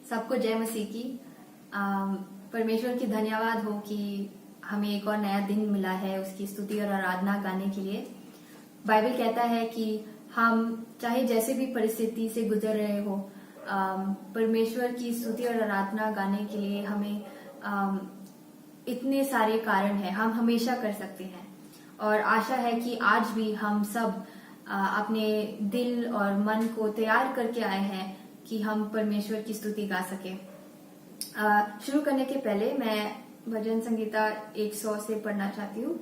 सबको जय मसीह की। परमेश्वर की धन्यवाद हो कि हमें एक और नया दिन मिला है उसकी स्तुति और आराधना गाने के लिए। बाइबल कहता है कि हम चाहे जैसे भी परिस्थिति से गुजर रहे हो, परमेश्वर की स्तुति और आराधना गाने के लिए हमें इतने सारे कारण हैं, हम हमेशा कर सकते हैं। और आशा है कि आज भी हम सब अपने दिल और मन को तैयार करके आए हैं कि हम परमेश्वर की स्तुति गा सके। शुरू करने के पहले मैं भजन संगीता 100 से पढ़ना चाहती हूँ।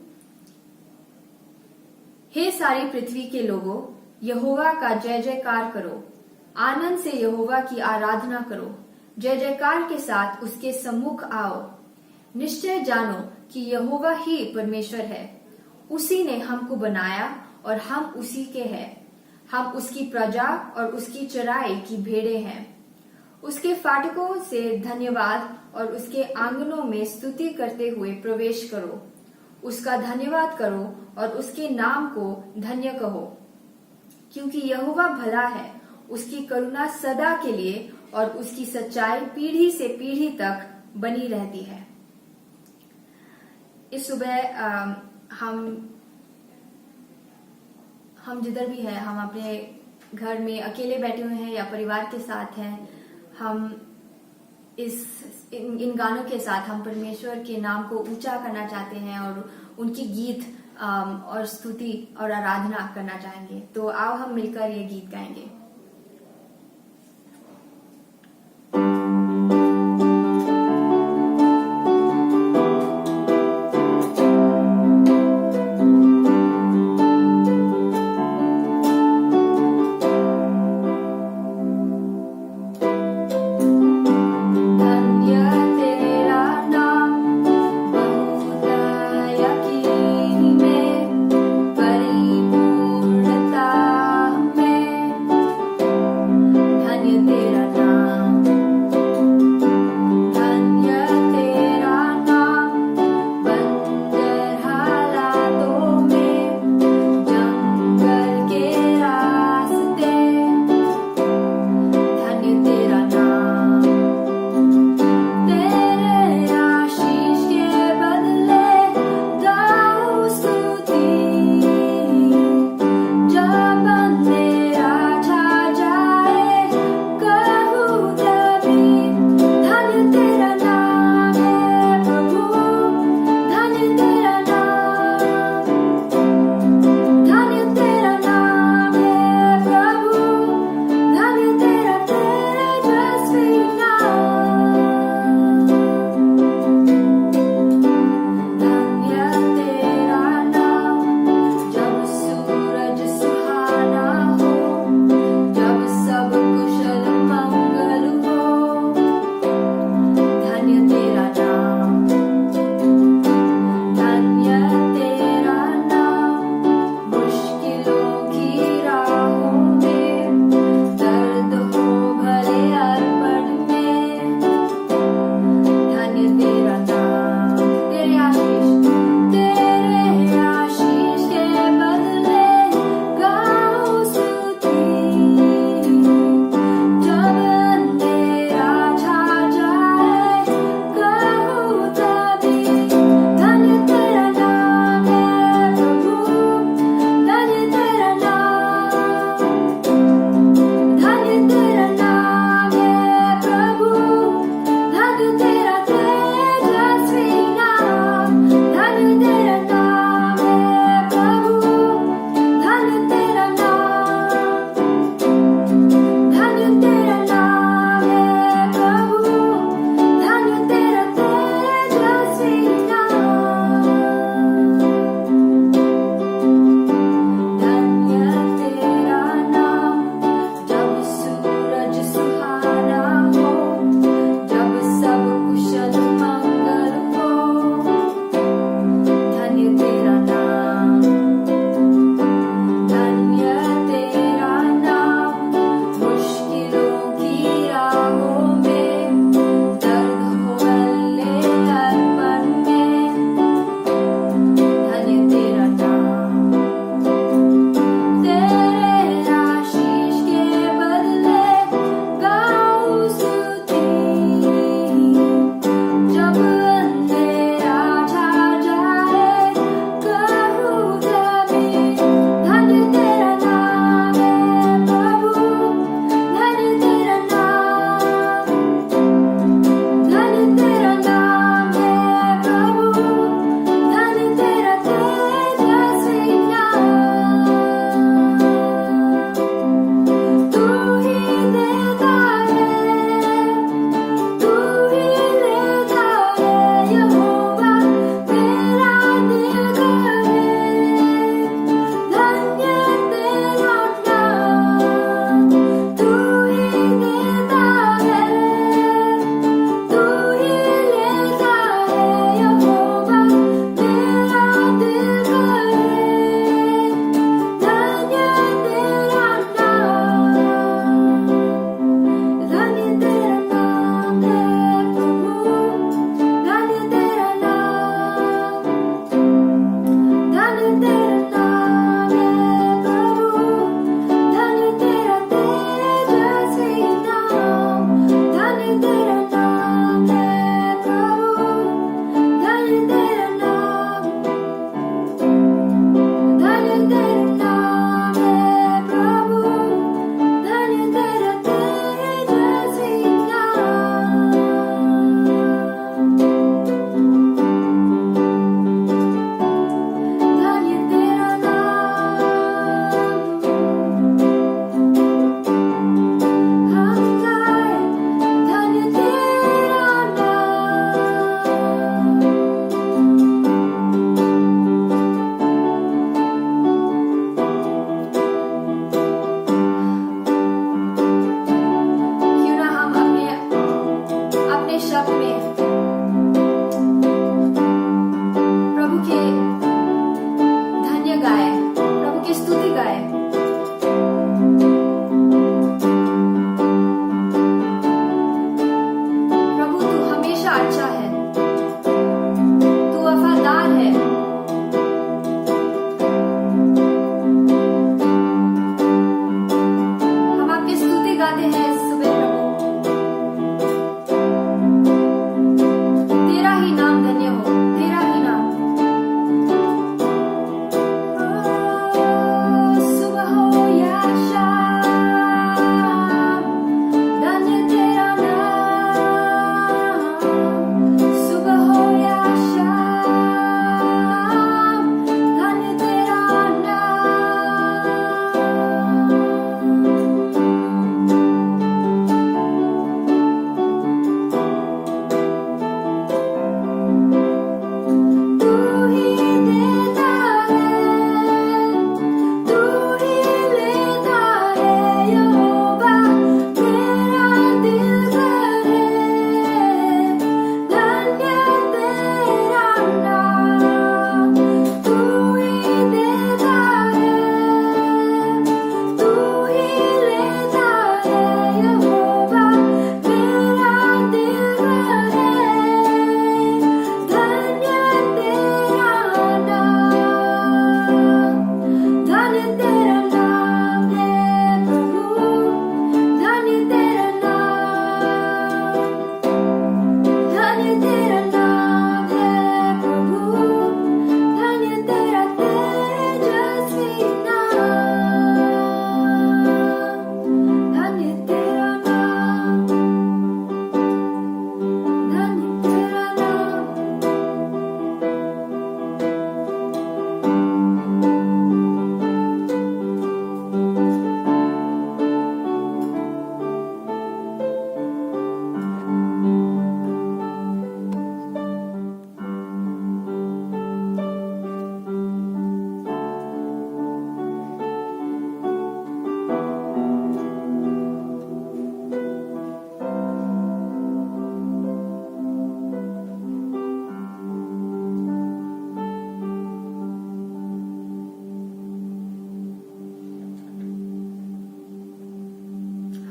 हे सारी पृथ्वी के लोगों, यहोवा का जय जयकार करो, आनंद से यहोवा की आराधना करो, जय जयकार के साथ उसके सम्मुख आओ। निश्चय जानो कि यहोवा ही परमेश्वर है, उसी ने हमको बनाया और हम उसी के हैं। हम उसकी प्रजा और उसकी चराई की भेड़ें हैं। उसके फाटकों से धन्यवाद और उसके आंगनों में स्तुति करते हुए प्रवेश करो। उसका धन्यवाद करो और उसके नाम को धन्य कहो, क्योंकि यहोवा भला है, उसकी करुणा सदा के लिए और उसकी सच्चाई पीढ़ी से पीढ़ी तक बनी रहती है। इस सुबह हम जिधर भी हैं, हम अपने घर में अकेले बैठे हुए हैं या परिवार के साथ हैं, हम इन गानों के साथ हम परमेश्वर के नाम को ऊंचा करना चाहते हैं और उनकी गीत और स्तुति और आराधना करना चाहेंगे। तो आओ हम मिलकर ये गीत गाएंगे।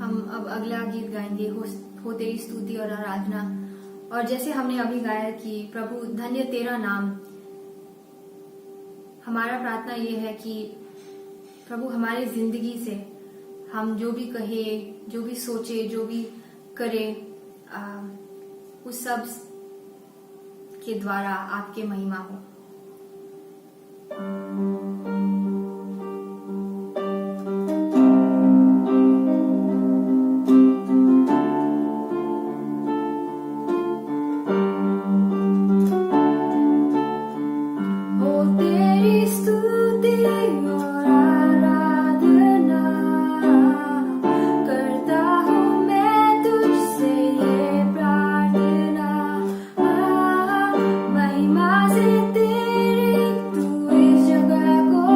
हम अब अगला गीत गाएंगे हो तेरी स्तुति और आराधना। और जैसे हमने अभी गाया कि प्रभु धन्य तेरा नाम, हमारा प्रार्थना ये है कि प्रभु हमारी जिंदगी से हम जो भी कहे, जो भी सोचे, जो भी करे, उस सब के द्वारा आपके महिमा हो। महिमा से तेरी तू इस जगह को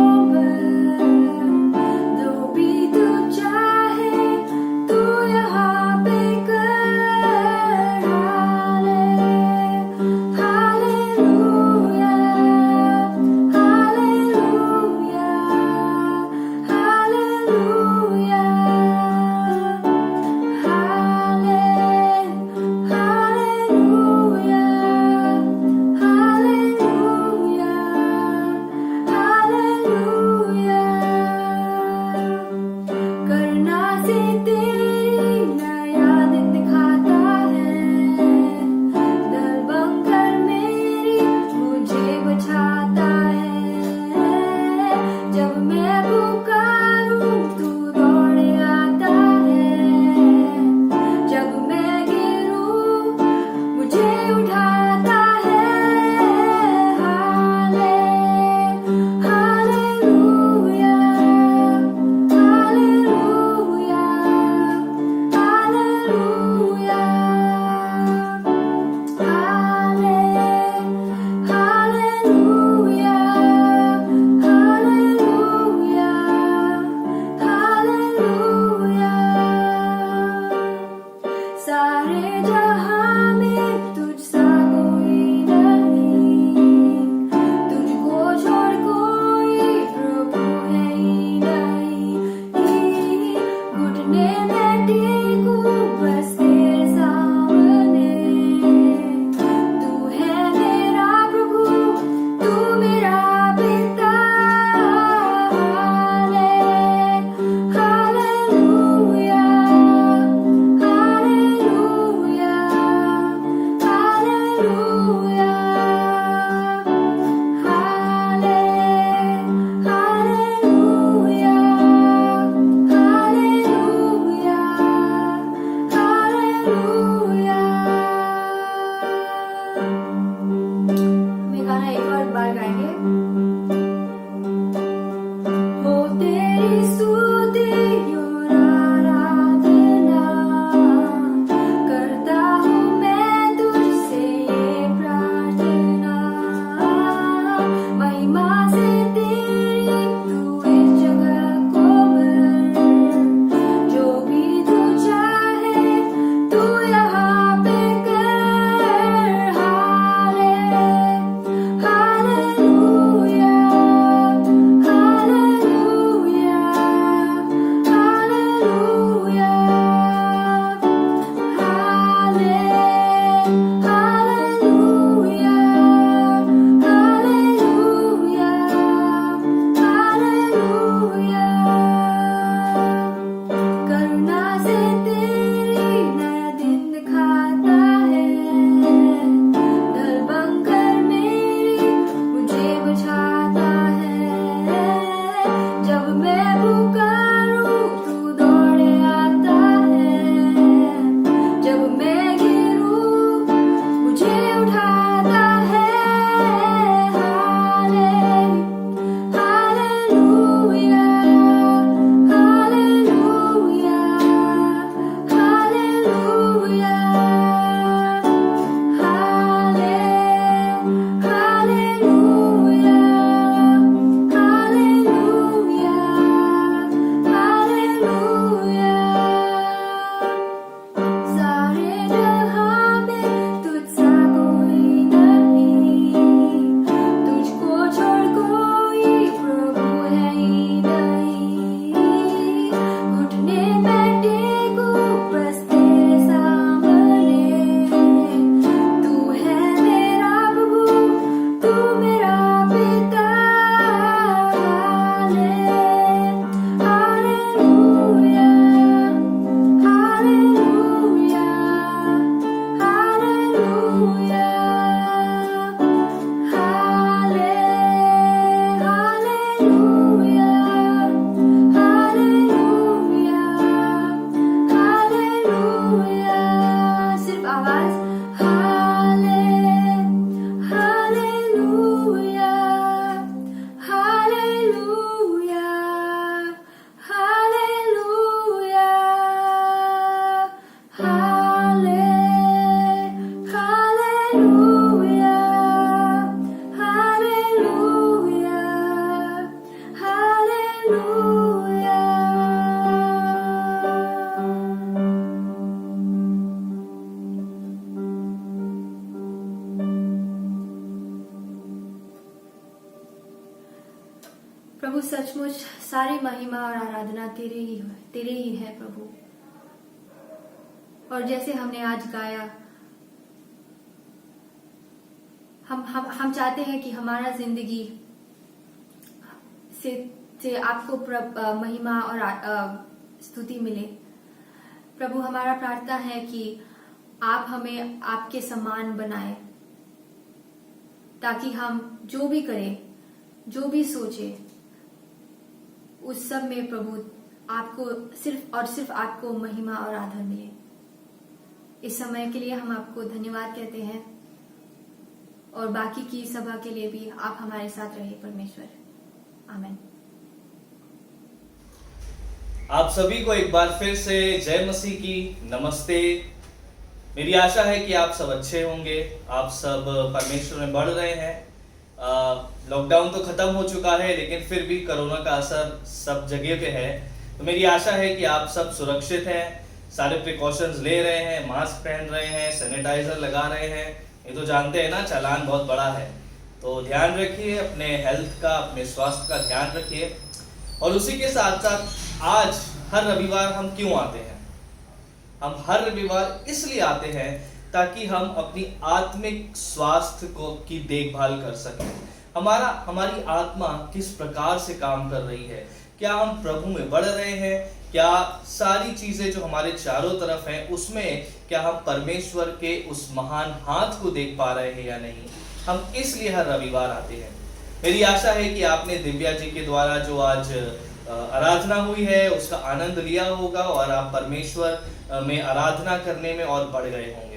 सचमुच सारी महिमा और आराधना तेरे ही है प्रभु। और जैसे हमने आज गाया, हम चाहते हैं कि हमारा जिंदगी से आपको महिमा और स्तुति मिले। प्रभु, हमारा प्रार्थना है कि आप हमें आपके समान बनाए, ताकि हम जो भी करें, जो भी सोचे, उस सब में प्रभु आपको सिर्फ और सिर्फ आपको महिमा और आदर मिले। इस समय के लिए हम आपको धन्यवाद कहते हैं, और बाकी की सभा के लिए भी आप हमारे साथ रहे परमेश्वर। आमीन। आप सभी को एक बार फिर से जय मसीह की नमस्ते। मेरी आशा है कि आप सब अच्छे होंगे, आप सब परमेश्वर में बढ़ रहे हैं। लॉकडाउन तो खत्म हो चुका है, लेकिन फिर भी कोरोना का असर सब जगह पे है। तो मेरी आशा है कि आप सब सुरक्षित हैं, सारे प्रिकॉशंस ले रहे हैं, मास्क पहन रहे हैं, सैनिटाइजर लगा रहे हैं। ये तो जानते हैं ना, चालान बहुत बड़ा है। तो ध्यान रखिए अपने हेल्थ का, अपने स्वास्थ्य का ध्यान रखिए। और उसी के साथ साथ आज हर रविवार हम क्यों आते हैं? हम हर रविवार इसलिए आते हैं ताकि हम अपनी आत्मिक स्वास्थ्य की देखभाल कर सकें। हमारी आत्मा किस प्रकार से काम कर रही है, क्या हम प्रभु में बढ़ रहे हैं, क्या सारी चीजें जो हमारे चारों तरफ हैं उसमें क्या हम परमेश्वर के उस महान हाथ को देख पा रहे हैं या नहीं। हम इसलिए हर रविवार आते हैं। मेरी आशा है कि आपने दिव्या जी के द्वारा जो आज आराधना हुई है उसका आनंद लिया होगा, और आप परमेश्वर में आराधना करने में और बढ़ गए होंगे।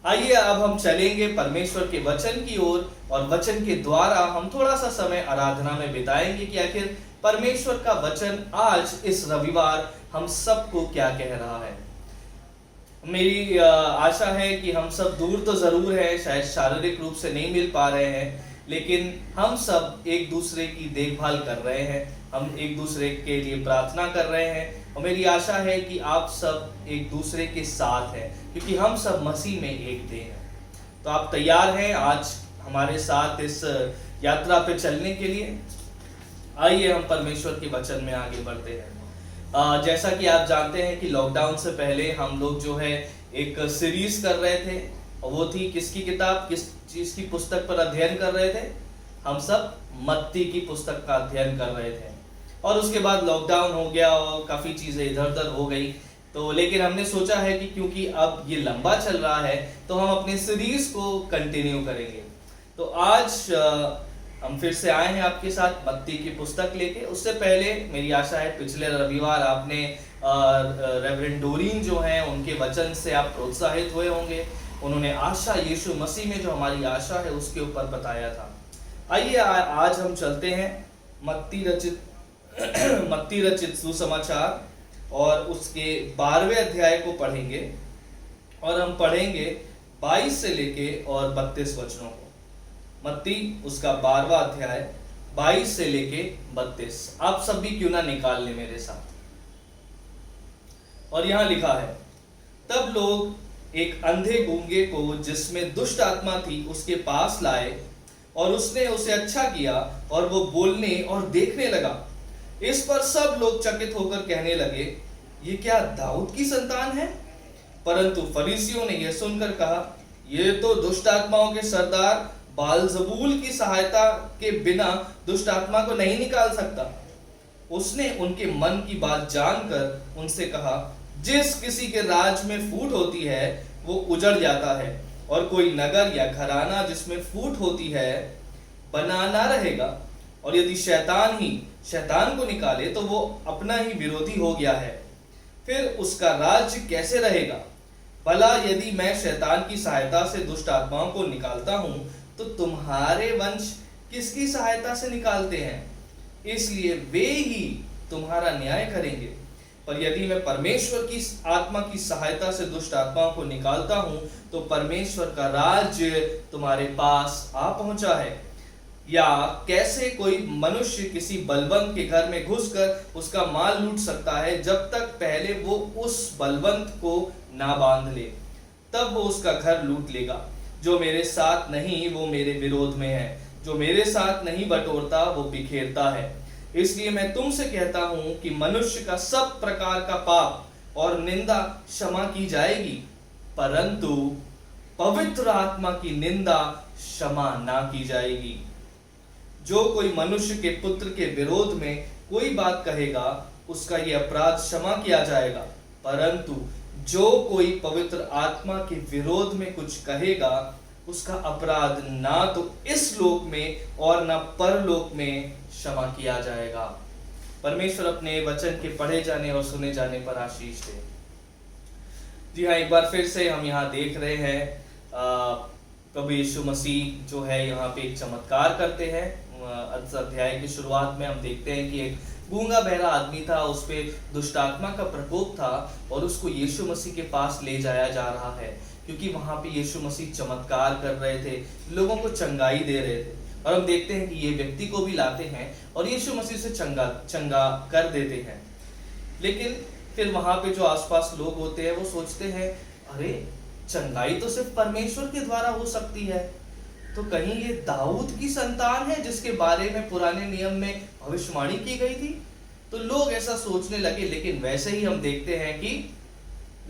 आइए अब हम चलेंगे परमेश्वर के वचन की ओर, और वचन के द्वारा हम थोड़ा सा समय आराधना में बिताएंगे कि आखिर परमेश्वर का वचन आज इस रविवार हम सबको क्या कह रहा है। मेरी आशा है कि हम सब दूर तो जरूर हैं, शायद शारीरिक रूप से नहीं मिल पा रहे हैं, लेकिन हम सब एक दूसरे की देखभाल कर रहे हैं, हम एक दूसरे के लिए प्रार्थना कर रहे हैं। और मेरी आशा है कि आप सब एक दूसरे के साथ हैं, क्योंकि हम सब मसीह में एक देह हैं। तो आप तैयार हैं आज हमारे साथ इस यात्रा पे चलने के लिए? आइए हम परमेश्वर के वचन में आगे बढ़ते हैं। जैसा कि आप जानते हैं कि लॉकडाउन से पहले हम लोग जो है एक सीरीज कर रहे थे, और वो थी किसकी किताब, किस चीज की पुस्तक पर अध्ययन कर रहे थे? हम सब मत्ती की पुस्तक का अध्ययन कर रहे थे। और उसके बाद लॉकडाउन हो गया और काफी चीजें इधर उधर हो गई। तो लेकिन हमने सोचा है कि क्योंकि अब ये लंबा चल रहा है तो हम अपने सीरीज को कंटिन्यू करेंगे। तो आज हम फिर से आए हैं आपके साथ मत्ती की पुस्तक लेके। उससे पहले मेरी आशा है पिछले रविवार आपने रेवरेंड डोरीन जो हैं उनके वचन से आप प्रोत्साहित हुए होंगे। उन्होंने आशा यीशु मसीह में जो हमारी आशा है उसके ऊपर बताया था। आइए आज हम चलते हैं मत्ती रचित सुसमाचार और उसके 12वें अध्याय को पढ़ेंगे, और हम पढ़ेंगे 22 से लेके और 32 वचनों को। मत्ती उसका 12वां अध्याय 22 से लेके 32। आप सब भी क्यों ना निकाल ले मेरे साथ। और यहां लिखा है, तब लोग एक अंधे गूंगे को जिसमें दुष्ट आत्मा थी उसके पास लाए, और उसने उसे अच्छा किया और वो बोलने और देखने लगा। इस पर सब लोग चकित होकर कहने लगे, ये क्या दाऊद की संतान है? परंतु फरीसियों ने यह सुनकर कहा, ये तो दुष्ट आत्माओं के सरदार बालजबूल की सहायता के बिना दुष्ट आत्मा को नहीं निकाल सकता। उसने उनके मन की बात जानकर उनसे कहा, जिस किसी के राज में फूट होती है वो उजड़ जाता है, और कोई नगर या घराना जिसमें फूट होती है बना ना रहेगा। और यदि शैतान ही शैतान को निकाले तो वो अपना ही विरोधी हो गया है, फिर उसका राज्य कैसे रहेगा? भला यदि मैं शैतान की सहायता से दुष्ट आत्माओं को निकालता हूं तो तुम्हारे वंश किसकी सहायता से निकालते हैं? इसलिए वे ही तुम्हारा न्याय करेंगे। पर यदि मैं परमेश्वर की आत्मा की सहायता से दुष्ट आत्माओं को निकालता हूं तो परमेश्वर का राज्य तुम्हारे पास आ पहुंचा है। या कैसे कोई मनुष्य किसी बलवंत के घर में घुसकर उसका माल लूट सकता है जब तक पहले वो उस बलवंत को ना बांध ले? तब वो उसका घर लूट लेगा। जो मेरे साथ नहीं वो मेरे विरोध में है, जो मेरे साथ नहीं बटोरता वो बिखेरता है। इसलिए मैं तुमसे कहता हूं कि मनुष्य का सब प्रकार का पाप और निंदा क्षमा की जाएगी, परंतु पवित्र आत्मा की निंदा क्षमा ना की जाएगी। जो कोई मनुष्य के पुत्र के विरोध में कोई बात कहेगा, उसका यह अपराध क्षमा किया जाएगा, परंतु जो कोई पवित्र आत्मा के विरोध में कुछ कहेगा, उसका अपराध ना तो इस लोक में और ना परलोक में क्षमा किया जाएगा। परमेश्वर अपने वचन के पढ़े जाने और सुने जाने पर आशीष दे। जी हाँ, एक बार फिर से हम यहाँ देख रहे हैं प्रभु यीशु मसीह जो है यहाँ पे एक चमत्कार करते हैं। अध्याय की शुरुआत में हम देखते हैं कि एक गूंगा बहरा आदमी था, उस पे दुष्ट आत्मा का प्रकोप था और उसको यीशु मसीह के पास ले जाया जा रहा है, क्योंकि वहां पे यीशु मसीह चमत्कार कर रहे थे, लोगों को चंगाई दे रहे थे। और हम देखते हैं कि ये व्यक्ति को भी लाते हैं और यीशु मसीह से चंगा कर देते हैं। लेकिन फिर वहां पे जो आसपास लोग होते हैं वो सोचते हैं, अरे चंगाई तो सिर्फ परमेश्वर के द्वारा हो सकती है, तो कहीं ये दाऊद की संतान है जिसके बारे में पुराने नियम में भविष्यवाणी की गई थी? तो लोग ऐसा सोचने लगे। लेकिन वैसे ही हम देखते हैं कि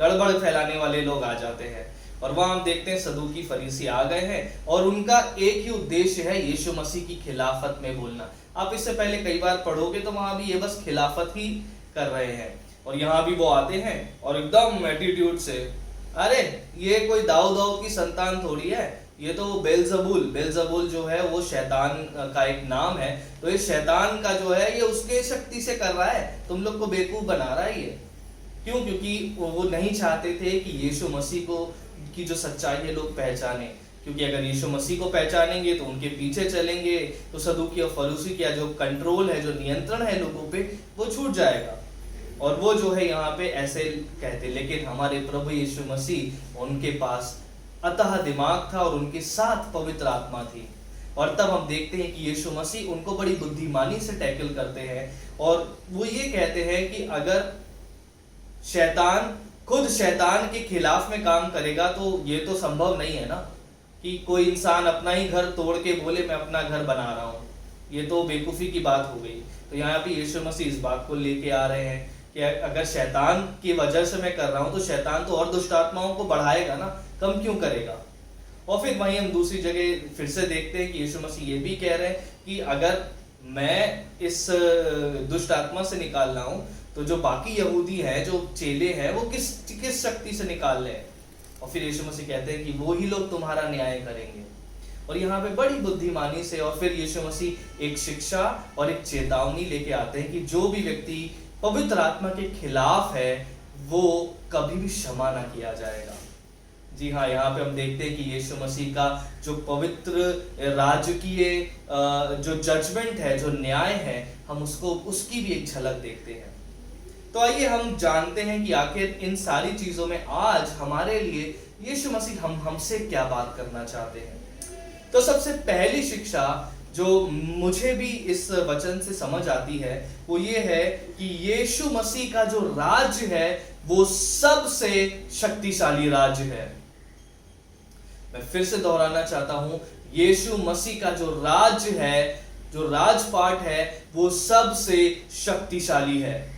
गड़बड़ फैलाने वाले लोग आ जाते हैं और वहां हम देखते हैं सदूकी फरीसी आ गए हैं और उनका एक ही उद्देश्य है यीशु मसीह की खिलाफत में बोलना। आप इससे पहले कई बार पढ़ोगे तो वहां भी ये बस खिलाफत ही कर रहे हैं। और यहाँ भी वो आते हैं और एकदम एटीट्यूड से, अरे ये कोई दाऊद की संतान थोड़ी है, ये तो बेलजबूल जो है वो शैतान का एक नाम है, तो इस शैतान का जो है ये उसके शक्ति से कर रहा है, तुम लोग को बेवकूफ बना रहा है ये। क्यों? क्योंकि वो नहीं चाहते थे कि यीशु मसीह को की जो सच्चाई है लोग पहचाने, क्योंकि अगर यीशु मसीह को पहचानेंगे तो उनके पीछे चलेंगे तो सदूकी और फरीसी का जो कंट्रोल है, जो नियंत्रण है लोगों पे, वो छूट जाएगा। और वो जो है यहाँ पे ऐसे कहते, लेकिन हमारे प्रभु यीशु मसीह, उनके पास अतः दिमाग था और उनके साथ पवित्र आत्मा थी। और तब हम देखते हैं कि यीशु मसीह उनको बड़ी बुद्धिमानी से टैकल करते हैं और वो ये कहते हैं कि अगर शैतान खुद शैतान के खिलाफ में काम करेगा तो ये तो संभव नहीं है ना, कि कोई इंसान अपना ही घर तोड़ के बोले मैं अपना घर बना रहा हूँ, ये तो बेवकूफ़ी की बात हो गई। तो यहाँ पे यीशु मसीह इस बात को लेके आ रहे हैं कि अगर शैतान की वजह से मैं कर रहा हूँ तो शैतान तो और दुष्ट आत्माओं को बढ़ाएगा ना, कम क्यों करेगा। और फिर वहीं हम दूसरी जगह फिर से देखते हैं कि यीशु मसीह ये भी कह रहे हैं कि अगर मैं इस दुष्ट आत्मा से निकाल रहा हूँ तो जो बाकी यहूदी हैं, जो चेले हैं, वो किस शक्ति से निकाल रहे हैं। और फिर यीशु मसीह कहते हैं कि वो ही लोग तुम्हारा न्याय करेंगे। और यहाँ पे बड़ी बुद्धिमानी से और फिर यीशु मसीह एक शिक्षा और एक चेतावनी लेके आते हैं कि जो भी व्यक्ति पवित्र आत्मा के खिलाफ है वो कभी भी क्षमा ना किया जाएगा। जी हाँ, यहाँ पे हम देखते हैं कि यीशु मसीह का जो पवित्र राजकीय जो जजमेंट है, जो न्याय है, हम उसकी भी एक झलक देखते हैं। तो आइए हम जानते हैं कि आखिर इन सारी चीजों में आज हमारे लिए यीशु मसीह हमसे क्या बात करना चाहते हैं। तो सबसे पहली शिक्षा जो मुझे भी इस वचन से समझ आती है वो ये है कि यीशु मसीह का जो राज्य है वो सबसे शक्तिशाली राज्य है। मैं फिर से दोहराना चाहता हूं, यीशु मसीह का जो राज्य है, जो राजपाट है, वो सबसे शक्तिशाली है।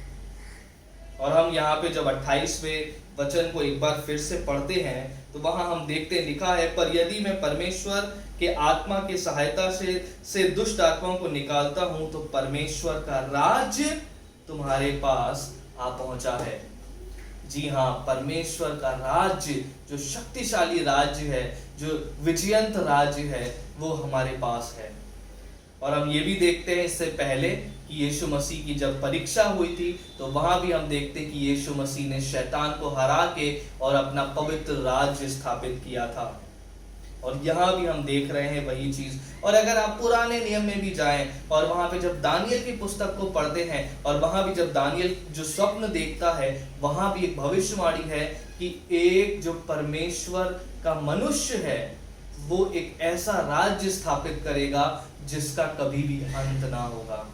और हम यहाँ पे जब 28वें वचन को एक बार फिर से पढ़ते हैं तो वहां हम देखते हैं, लिखा है, पर यदि मैं परमेश्वर के आत्मा की सहायता से दुष्ट आत्माओं को निकालता हूं तो परमेश्वर का राज्य तुम्हारे पास आ पहुंचा है। जी हाँ, परमेश्वर का राज्य, जो शक्तिशाली राज्य है, जो विजयंत राज्य है, वो हमारे पास है। और हम ये भी देखते हैं इससे पहले कि यीशु मसीह की जब परीक्षा हुई थी तो वहां भी हम देखते हैं कि यीशु मसीह ने शैतान को हरा के और अपना पवित्र राज्य स्थापित किया था। और यहाँ भी हम देख रहे हैं वही चीज। और अगर आप पुराने नियम में भी जाएं और वहां पे जब दानियल की पुस्तक को पढ़ते हैं और वहां भी जब दानियल जो स्वप्न देखता है, वहां भी एक भविष्यवाणी है कि एक जो परमेश्वर का मनुष्य है वो एक ऐसा राज्य स्थापित करेगा जिसका कभी भी अंत ना होगा।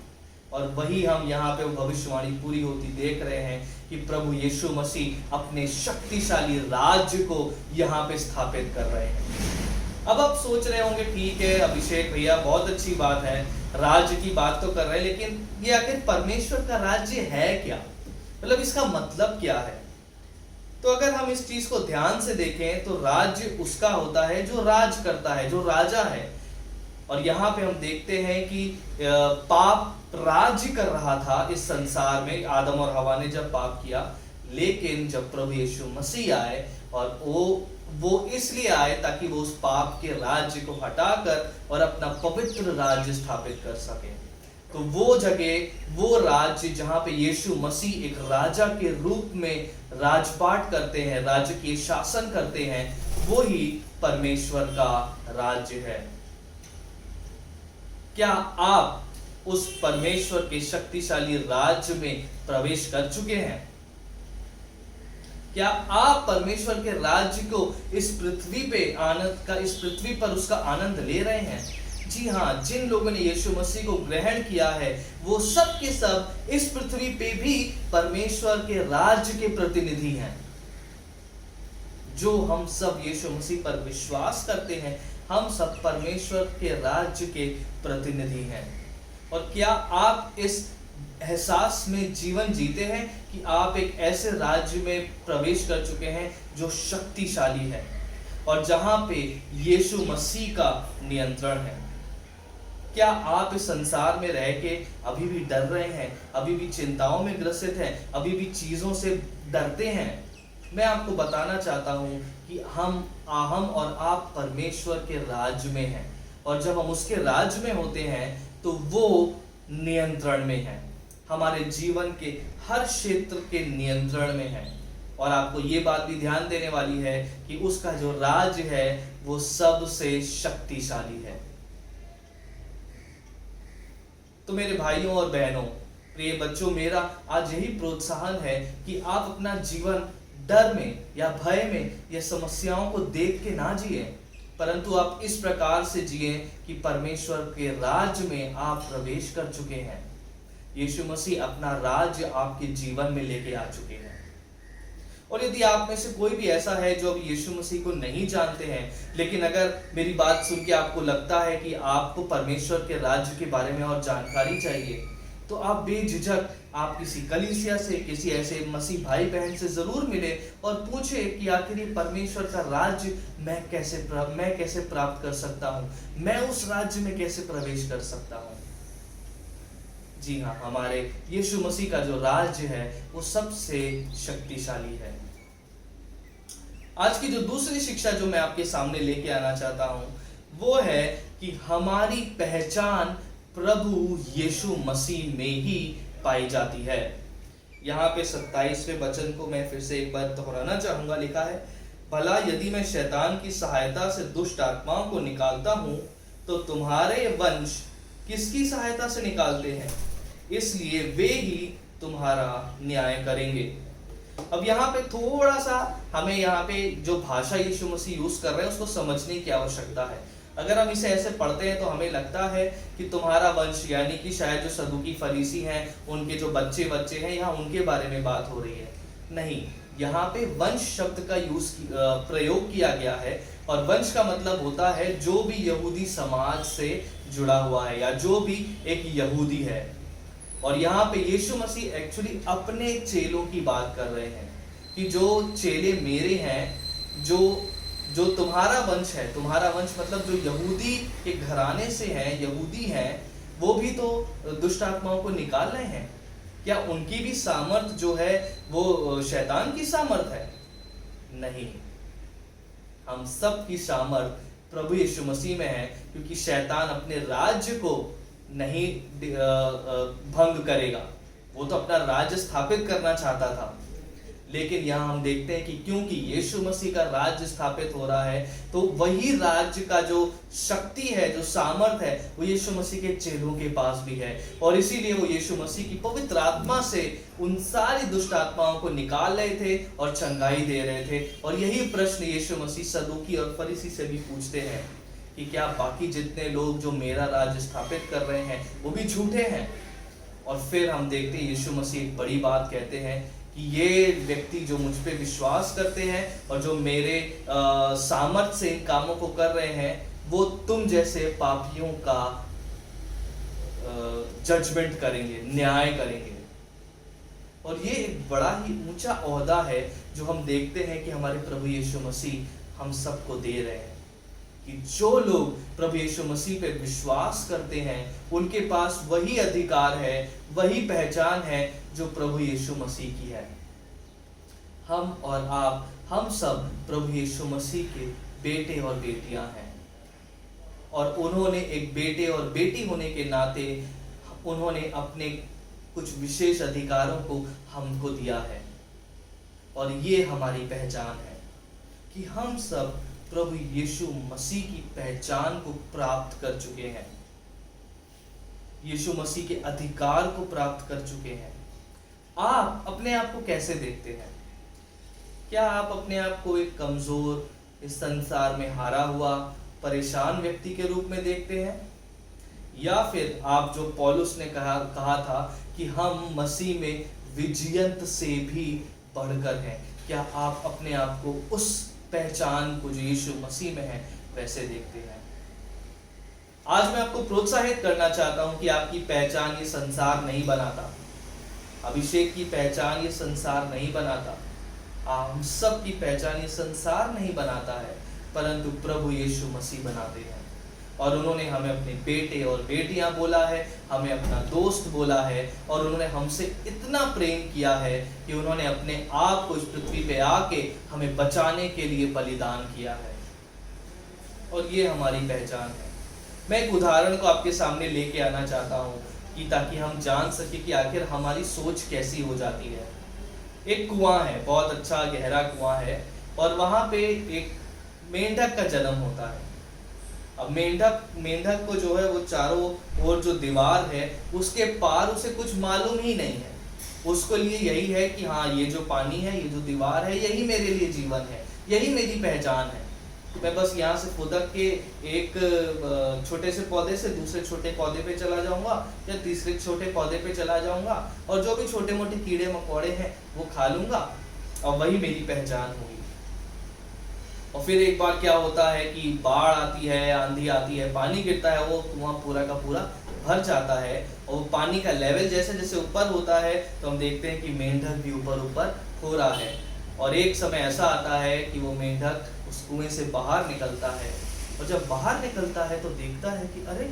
और वही हम यहाँ पे भविष्यवाणी पूरी होती देख रहे हैं कि प्रभु यीशु मसीह अपने शक्तिशाली राज्य को यहाँ पे स्थापित कर रहे हैं। अब आप सोच रहे होंगे ठीक है अभिषेक भैया बहुत अच्छी बात है, राज्य की बात तो कर रहे हैं, लेकिन ये आखिर परमेश्वर का राज्य है क्या, मतलब इसका मतलब क्या है। तो अगर हम इस चीज को ध्यान से देखें तो राज्य उसका होता है जो राज करता है, जो राजा है। और यहाँ पे हम देखते हैं कि पाप राज्य कर रहा था इस संसार में, आदम और हवा ने जब पाप किया। लेकिन जब प्रभु यीशु मसीह आए, और वो इसलिए आए ताकि वो उस पाप के राज्य को हटाकर और अपना पवित्र राज्य स्थापित कर सके। तो वो जगह, वो राज्य जहां पे यीशु मसीह एक राजा के रूप में राजपाट करते हैं, राजकीय शासन करते हैं, वो ही परमेश्वर का राज्य है। क्या आप उस परमेश्वर के शक्तिशाली राज्य में प्रवेश कर चुके हैं? क्या आप परमेश्वर के राज्य को इस पृथ्वी पे इस पृथ्वी पर उसका आनंद ले रहे हैं? जी हाँ, जिन लोगों ने यीशु मसीह को ग्रहण किया है वो सब के सब इस पृथ्वी पे भी परमेश्वर के राज्य के प्रतिनिधि हैं। जो हम सब यीशु मसीह पर विश्वास करते हैं, हम सब परमेश्वर के राज्य के प्रतिनिधि हैं। और क्या आप इस एहसास में जीवन जीते हैं कि आप एक ऐसे राज्य में प्रवेश कर चुके हैं जो शक्तिशाली है और जहां पे यीशु मसीह का नियंत्रण है? क्या आप इस संसार में रह के अभी भी डर रहे हैं, अभी भी चिंताओं में ग्रसित हैं, अभी भी चीजों से डरते हैं? मैं आपको बताना चाहता हूं कि हम और आप परमेश्वर के राज्य में हैं, और जब हम उसके राज्य में होते हैं तो वो नियंत्रण में है, हमारे जीवन के हर क्षेत्र के नियंत्रण में है। और आपको ये बात भी ध्यान देने वाली है कि उसका जो राज्य है वो सबसे शक्तिशाली है। तो मेरे भाइयों और बहनों, प्रिय बच्चों, मेरा आज यही प्रोत्साहन है कि आप अपना जीवन डर में या भय में या समस्याओं को देख के ना जिए, परंतु आप इस प्रकार से जिए कि परमेश्वर के राज्य में आप प्रवेश कर चुके हैं। यीशु मसीह अपना राज्य आपके जीवन में लेके आ चुके हैं। और यदि आप में से कोई भी ऐसा है जो अभी यीशु मसीह को नहीं जानते हैं, लेकिन अगर मेरी बात सुन के आपको लगता है कि आपको परमेश्वर के राज्य के बारे में और जानकारी चाहिए, तो आप बेझिझक आप किसी कलीसिया से, किसी ऐसे मसीह भाई बहन से जरूर मिले और पूछे कि आखिर ये परमेश्वर का राज्य मैं कैसे प्राप्त कर सकता हूँ, मैं उस राज्य में कैसे प्रवेश कर सकता हूँ। जी हाँ, हमारे यीशु मसीह का जो राज्य है वो सबसे शक्तिशाली है। आज की जो दूसरी शिक्षा जो मैं आपके सामने लेके आना चाहता हूं वो है कि हमारी पहचान प्रभु यीशु मसीह में ही पाई जाती है। यहाँ पे 27वें वचन को मैं फिर से एक बार दोहराना चाहूंगा। लिखा है, भला यदि मैं शैतान की सहायता से दुष्ट आत्माओं को निकालता हूं तो तुम्हारे वंश किसकी सहायता से निकालते हैं, इसलिए वे ही तुम्हारा न्याय करेंगे। अब यहाँ पे थोड़ा सा हमें यहाँ पे जो भाषा यीशु मसीह यूज कर रहे हैं उसको समझने की आवश्यकता है। अगर हम इसे ऐसे पढ़ते हैं तो हमें लगता है कि तुम्हारा वंश, यानी कि शायद जो सदूकी फरीसी हैं उनके जो बच्चे हैं यहाँ उनके बारे में बात हो रही है। नहीं, यहाँ पे वंश शब्द का प्रयोग किया गया है, और वंश का मतलब होता है जो भी यहूदी समाज से जुड़ा हुआ है या जो भी एक यहूदी है। और यहाँ पे यीशु मसीह एक्चुअली अपने चेलों की बात कर रहे हैं कि जो चेले मेरे हैं, जो तुम्हारा वंश है, तुम्हारा वंश मतलब जो यहूदी के घराने से हैं, यहूदी हैं, वो भी तो दुष्ट आत्माओं को निकाल रहे हैं। क्या उनकी भी सामर्थ जो है वो शैतान की सामर्थ है? नहीं, हम सब की सामर्थ प्रभु यीशु मसीह में है, क्योंकि शैतान अपने राज्य को नहीं भंग करेगा। वो तो अपना राज्य स्थापित करना चाहता था, लेकिन यहाँ हम देखते हैं कि क्योंकि यीशु मसीह का राज्य स्थापित हो रहा है तो वही राज्य का जो शक्ति है, जो सामर्थ है, वो यीशु मसीह के चेलों के पास भी है। और इसीलिए वो यीशु मसीह की पवित्र आत्मा से उन सारी दुष्ट आत्माओं को निकाल रहे थे और चंगाई दे रहे थे। और यही प्रश्न यीशु मसीह सदूकी और फरीसी से भी पूछते हैं कि क्या बाकी जितने लोग जो मेरा राज्य स्थापित कर रहे हैं वो भी झूठे हैं? और फिर हम देखते हैं यीशु मसीह एक बड़ी बात कहते हैं कि ये व्यक्ति जो मुझ पे विश्वास करते हैं और जो मेरे सामर्थ्य से इन कामों को कर रहे हैं, वो तुम जैसे पापियों का जजमेंट करेंगे, न्याय करेंगे। और ये एक बड़ा ही ऊंचा ओहदा है जो हम देखते हैं कि हमारे प्रभु यीशु मसीह हम सबको दे रहे हैं, कि जो लोग प्रभु यीशु मसीह पे विश्वास करते हैं उनके पास वही अधिकार है, वही पहचान है जो प्रभु यीशु मसीह की है। हम और आप, हम सब प्रभु यीशु मसीह के बेटे और बेटियां हैं, और उन्होंने एक बेटे और बेटी होने के नाते उन्होंने अपने कुछ विशेष अधिकारों को हमको दिया है। और ये हमारी पहचान है कि हम सब प्रभु यीशु मसीह की पहचान को प्राप्त कर चुके हैं, यीशु मसीह के अधिकार को प्राप्त कर चुके हैं। आप अपने आप को कैसे देखते हैं? क्या आप अपने आप को एक कमजोर, इस संसार में हारा हुआ, परेशान व्यक्ति के रूप में देखते हैं, या फिर आप जो पौलुस ने कहा था कि हम मसीह में विजयंत से भी बढ़कर हैं? क्या आप अपने आप को उस पहचान को जो यीशु मसीह में है वैसे देखते हैं? आज मैं आपको प्रोत्साहित करना चाहता हूं कि आपकी पहचान ये संसार नहीं बनाता, अभिषेक की पहचान ये संसार नहीं बनाता, हम सब की पहचान ये संसार नहीं बनाता है, परंतु प्रभु यीशु मसीह बनाते हैं। और उन्होंने हमें अपने बेटे और बेटियां बोला है, हमें अपना दोस्त बोला है, और उन्होंने हमसे इतना प्रेम किया है कि उन्होंने अपने आप को इस पृथ्वी पे आके हमें बचाने के लिए बलिदान किया है। और ये हमारी पहचान है। मैं एक उदाहरण को आपके सामने लेके आना चाहता हूँ कि ताकि हम जान सके कि आखिर हमारी सोच कैसी हो जाती है। एक कुआं है, बहुत अच्छा गहरा कुआं है, और वहां पे एक मेंढक का जन्म होता है। अब मेंढक को जो है वो चारों ओर जो दीवार है उसके पार उसे कुछ मालूम ही नहीं है। उसको लिए यही है कि हाँ, ये जो पानी है, ये जो दीवार है, यही मेरे लिए जीवन है, यही मेरी पहचान है। मैं बस यहाँ से फुदक के एक छोटे से पौधे से दूसरे छोटे पौधे पे चला जाऊंगा, या तीसरे छोटे पौधे पे चला जाऊंगा, और जो भी छोटे मोटे कीड़े मकोड़े हैं वो खा लूंगा, और वही मेरी पहचान होगी। और फिर एक बार क्या होता है कि बाढ़ आती है, आंधी आती है, पानी गिरता है, वो कुआं पूरा का पूरा भर जाता है, और पानी का लेवल जैसे जैसे ऊपर होता है तो हम देखते हैं कि मेंढक भी ऊपर ऊपर हो रहा है। और एक समय ऐसा आता है कि वो मेंढक उस कुएं से बाहर निकलता है, और जब बाहर निकलता है तो देखता है कि अरे,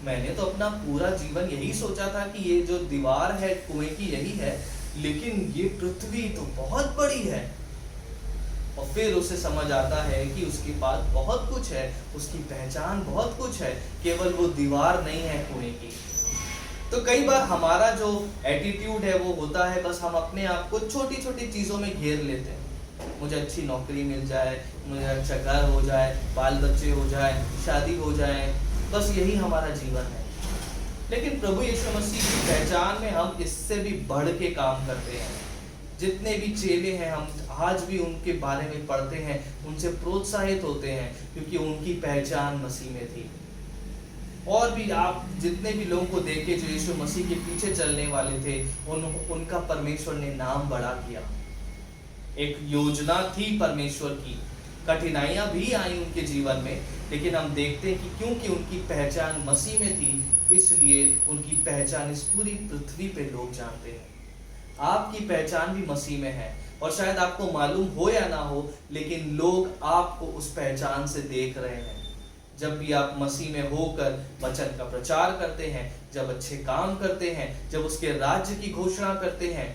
मैंने तो अपना पूरा जीवन यही सोचा था कि ये जो दीवार है कुएं की यही है, लेकिन ये पृथ्वी तो बहुत बड़ी है। और फिर उसे समझ आता है कि उसके पास बहुत कुछ है, उसकी पहचान बहुत कुछ है, केवल वो दीवार नहीं है कुएं की। तो कई बार हमारा जो एटीट्यूड है वो होता है, बस हम अपने आप को छोटी छोटी चीज़ों में घेर लेते हैं। मुझे अच्छी नौकरी मिल जाए, मुझे अच्छा घर हो जाए, बाल बच्चे हो जाए, शादी हो जाए, बस यही हमारा जीवन है। लेकिन प्रभु यीशु मसीह की पहचान में हम इससे भी बढ़ के काम करते हैं। जितने भी चेले हैं, हम आज भी उनके बारे में पढ़ते हैं, उनसे प्रोत्साहित होते हैं, क्योंकि उनकी पहचान मसीह में थी। और भी आप जितने भी लोगों को देखे जो यीशु मसीह के पीछे चलने वाले थे, उनका परमेश्वर ने नाम बड़ा किया। एक योजना थी परमेश्वर की, कठिनाइयां भी आई उनके जीवन में, लेकिन हम देखते हैं कि क्योंकि उनकी पहचान मसीह में थी, इसलिए उनकी पहचान इस पूरी पृथ्वी पे लोग जानते हैं। आपकी पहचान भी मसीह में है, और शायद आपको मालूम हो या ना हो, लेकिन लोग आपको उस पहचान से देख रहे हैं। जब भी आप मसीह में होकर वचन का प्रचार करते हैं, जब अच्छे काम करते हैं, जब उसके राज्य की घोषणा करते हैं,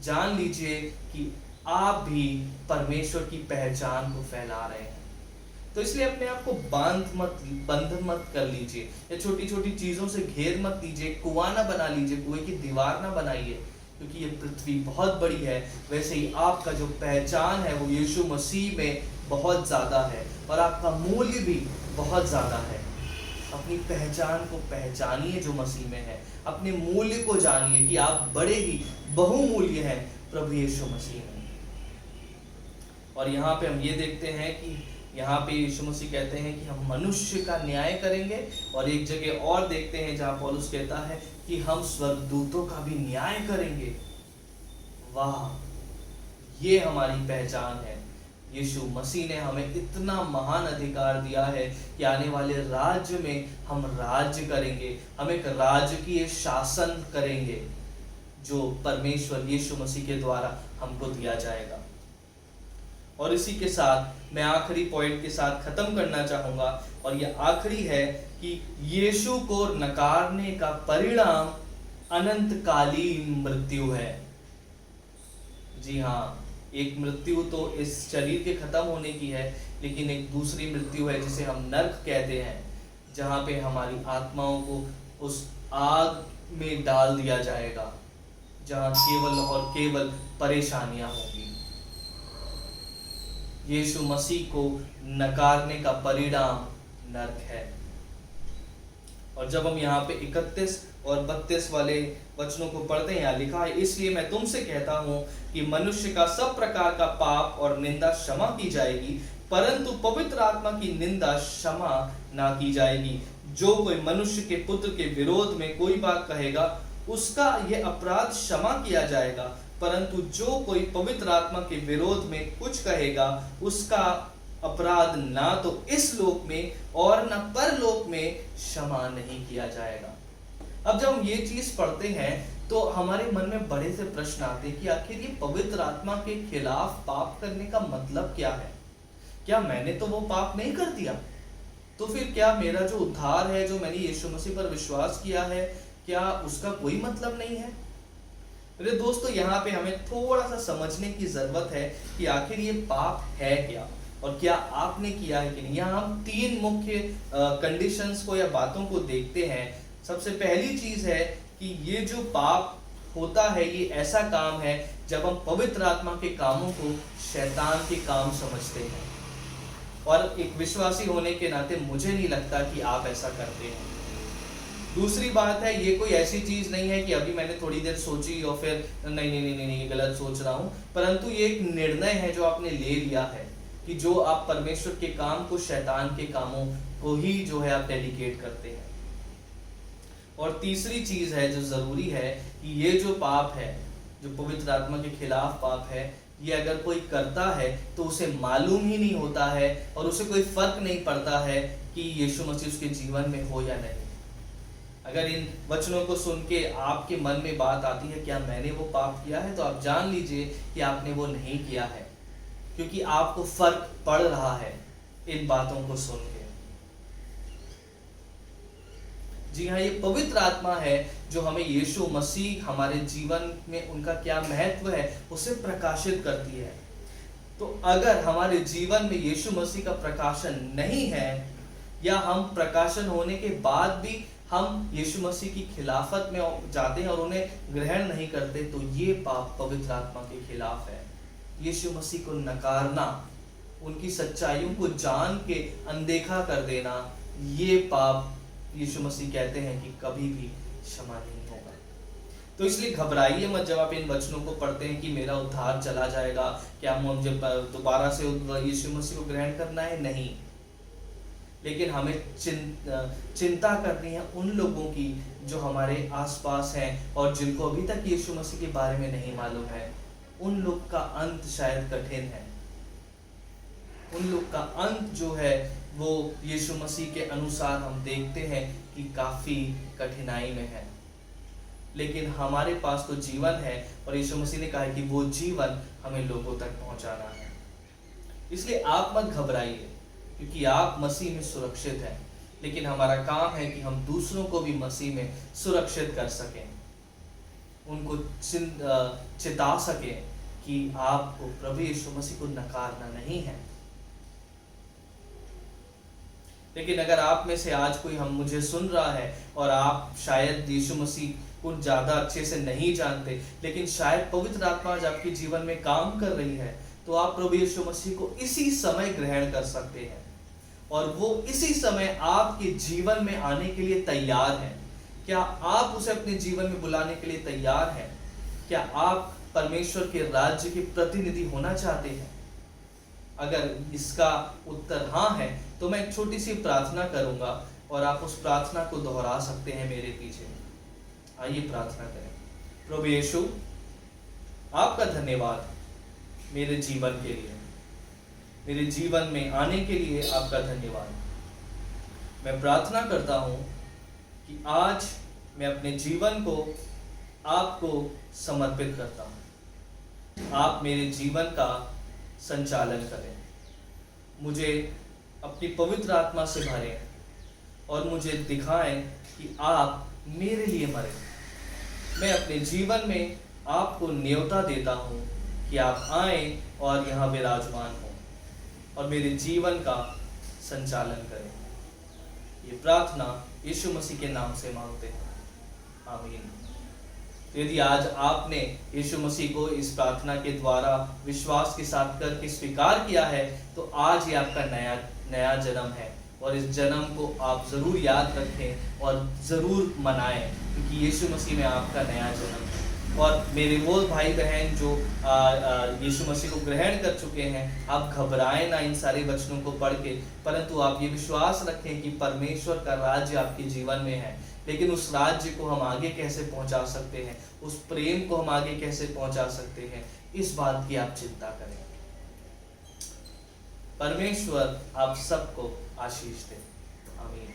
जान लीजिए कि आप भी परमेश्वर की पहचान को फैला रहे हैं। तो इसलिए अपने आप को बंध मत कर लीजिए, या छोटी छोटी चीजों से घेर मत लीजिए, कुआं ना बना लीजिए, कुएं की दीवार ना बनाइए, क्योंकि ये पृथ्वी बहुत बड़ी है। वैसे ही आपका जो पहचान है वो यीशु मसीह में बहुत ज्यादा है, और आपका मूल्य भी बहुत ज्यादा है। अपनी पहचान को पहचानिए जो मसीह में है, अपने मूल्य को जानिए कि आप बड़े ही बहुमूल्य हैं प्रभु यीशु मसीह में। और यहाँ पे हम ये देखते हैं कि यहाँ पे यीशु मसीह कहते हैं कि हम मनुष्य का न्याय करेंगे, और एक जगह और देखते हैं जहाँ पौलुस कहता है कि हम स्वर्गदूतों का भी न्याय करेंगे। वाह, ये हमारी पहचान है। यीशु मसीह ने हमें इतना महान अधिकार दिया है कि आने वाले राज्य में हम राज्य करेंगे, हम एक राजकीय शासन करेंगे जो परमेश्वर यीशु मसीह के द्वारा हमको दिया जाएगा। और इसी के साथ मैं आखिरी पॉइंट के साथ खत्म करना चाहूंगा, और यह आखिरी है कि यीशु को नकारने का परिणाम अनंतकालीन मृत्यु है। जी हाँ, एक मृत्यु तो इस शरीर के खत्म होने की है, लेकिन एक दूसरी मृत्यु है जिसे हम नर्क कहते हैं, जहां पे हमारी आत्माओं को उस आग में डाल दिया जाएगा, जहां केवल और केवल परेशानियां होंगी। यीशु मसीह को नकारने का परिणाम नर्क है। और जब हम यहाँ पे 31 और 32 वाले वचनों को पढ़ते हैं, यहाँ लिखा है, इसलिए मैं तुमसे कहता हूँ कि मनुष्य का सब प्रकार का पाप और निंदा क्षमा की जाएगी, परंतु पवित्र आत्मा की निंदा क्षमा ना की जाएगी। जो कोई मनुष्य के पुत्र के विरोध में कोई बात कहेगा, उसका यह अपराध क्षमा किया जाएगा, परंतु जो कोई पवित्र आत्मा के विरोध में कुछ कहेगा, उसका अपराध ना तो इस लोक में और न परलोक में क्षमा नहीं किया जाएगा। अब जब हम ये चीज पढ़ते हैं तो हमारे मन में बड़े से प्रश्न आते हैं कि आखिर ये पवित्र आत्मा के खिलाफ पाप करने का मतलब क्या है? क्या मैंने तो वो पाप नहीं कर दिया? तो फिर क्या मेरा जो उद्धार है, जो मैंने यीशु मसीह पर विश्वास किया है, क्या उसका कोई मतलब नहीं है? मेरे दोस्तों, यहाँ पे हमें थोड़ा सा समझने की जरूरत है कि आखिर ये पाप है क्या और क्या आपने किया है कि नहीं। यहाँ हम 3 मुख्य कंडीशंस को या बातों को देखते हैं। सबसे पहली चीज है कि ये जो पाप होता है, ये ऐसा काम है जब हम पवित्र आत्मा के कामों को शैतान के काम समझते हैं। और एक विश्वासी होने के नाते मुझे नहीं लगता कि आप ऐसा करते हैं। दूसरी बात है, ये कोई ऐसी चीज नहीं है कि अभी मैंने थोड़ी देर सोची और फिर नहीं नहीं नहीं नहीं ये गलत सोच रहा हूं, परंतु ये एक निर्णय है जो आपने ले लिया है कि जो आप परमेश्वर के काम को शैतान के कामों को ही जो है आप डेडिकेट करते हैं। और तीसरी चीज है जो जरूरी है कि ये जो पाप है, जो पवित्र आत्मा के खिलाफ पाप है, ये अगर कोई करता है तो उसे मालूम ही नहीं होता है और उसे कोई फर्क नहीं पड़ता है कि यीशु मसीह उसके जीवन में हो या नहीं। अगर इन वचनों को सुन के आपके मन में बात आती है क्या मैंने वो पाप किया है, तो आप जान लीजिए कि आपने वो नहीं किया है, क्योंकि आपको फर्क पड़ रहा है इन बातों को सुन के। जी हाँ, ये पवित्र आत्मा है जो हमें यीशु मसीह हमारे जीवन में उनका क्या महत्व है उसे प्रकाशित करती है। तो अगर हमारे जीवन में यीशु मसीह का प्रकाशन नहीं है, या हम प्रकाशन होने के बाद भी हम यीशु मसीह की खिलाफत में जाते हैं और उन्हें ग्रहण नहीं करते, तो ये पाप पवित्र आत्मा के खिलाफ है। यीशु मसीह को नकारना, उनकी सच्चाइयों को जान के अनदेखा कर देना, ये पाप यीशु मसीह कहते हैं कि कभी भी क्षमा नहीं होगा। तो इसलिए घबराइए मत जब आप इन वचनों को पढ़ते हैं कि मेरा उद्धार चला जाएगा, क्या मुझे दोबारा से यीशु मसीह को ग्रहण करना है? नहीं। लेकिन हमें चिंता करनी है उन लोगों की जो हमारे आसपास हैं और जिनको अभी तक यीशु मसीह के बारे में नहीं मालूम है। उन लोग का अंत शायद कठिन है, उन लोग का अंत जो है वो यीशु मसीह के अनुसार हम देखते हैं कि काफी कठिनाई में है। लेकिन हमारे पास तो जीवन है और यीशु मसीह ने कहा है कि वो जीवन हमें लोगों तक पहुंचाना है। इसलिए आप मत घबराइए, क्योंकि आप मसीह में सुरक्षित हैं। लेकिन हमारा काम है कि हम दूसरों को भी मसीह में सुरक्षित कर सकें, उनको चिता सकें कि आपको प्रभु यीशु मसीह को नकारना नहीं है। लेकिन अगर आप में से आज कोई मुझे सुन रहा है और आप शायद यीशु मसीह को ज्यादा अच्छे से नहीं जानते, लेकिन शायद पवित्र आत्मा आज आपके जीवन में काम कर रही है, तो आप प्रभु यीशु मसीह को इसी समय ग्रहण कर सकते हैं और वो इसी समय आपके जीवन में आने के लिए तैयार है। क्या आप उसे अपने जीवन में बुलाने के लिए तैयार हैं? क्या आप परमेश्वर के राज्य के प्रतिनिधि होना चाहते हैं? अगर इसका उत्तर हाँ है तो मैं एक छोटी सी प्रार्थना करूंगा और आप उस प्रार्थना को दोहरा सकते हैं मेरे पीछे। आइए प्रार्थना करें। प्रभु यीशु, आपका धन्यवाद मेरे जीवन के लिए, मेरे जीवन में आने के लिए आपका धन्यवाद। मैं प्रार्थना करता हूँ कि आज मैं अपने जीवन को आपको समर्पित करता हूँ। आप मेरे जीवन का संचालन करें, मुझे अपनी पवित्र आत्मा से भरें और मुझे दिखाएं कि आप मेरे लिए मरे। मैं अपने जीवन में आपको न्योता देता हूँ कि आप आएं और यहाँ विराजमान हों और मेरे जीवन का संचालन करें। ये प्रार्थना यीशु मसीह के नाम से मांगते हैं, आमीन। तो यदि आज आपने यीशु मसीह को इस प्रार्थना के द्वारा विश्वास के साथ करके स्वीकार किया है, तो आज ये आपका नया जन्म है और इस जन्म को आप जरूर याद रखें और जरूर मनाएं, क्योंकि यीशु मसीह में आपका नया जन्म है। और मेरे वो भाई बहन जो यीशु मसीह को ग्रहण कर चुके हैं, आप घबराएं ना इन सारे वचनों को पढ़ के, परंतु आप ये विश्वास रखें कि परमेश्वर का राज्य आपके जीवन में है। लेकिन उस राज्य को हम आगे कैसे पहुंचा सकते हैं, उस प्रेम को हम आगे कैसे पहुंचा सकते हैं, इस बात की आप चिंता करें। परमेश्वर आप सबको आशीष दे, आमीन।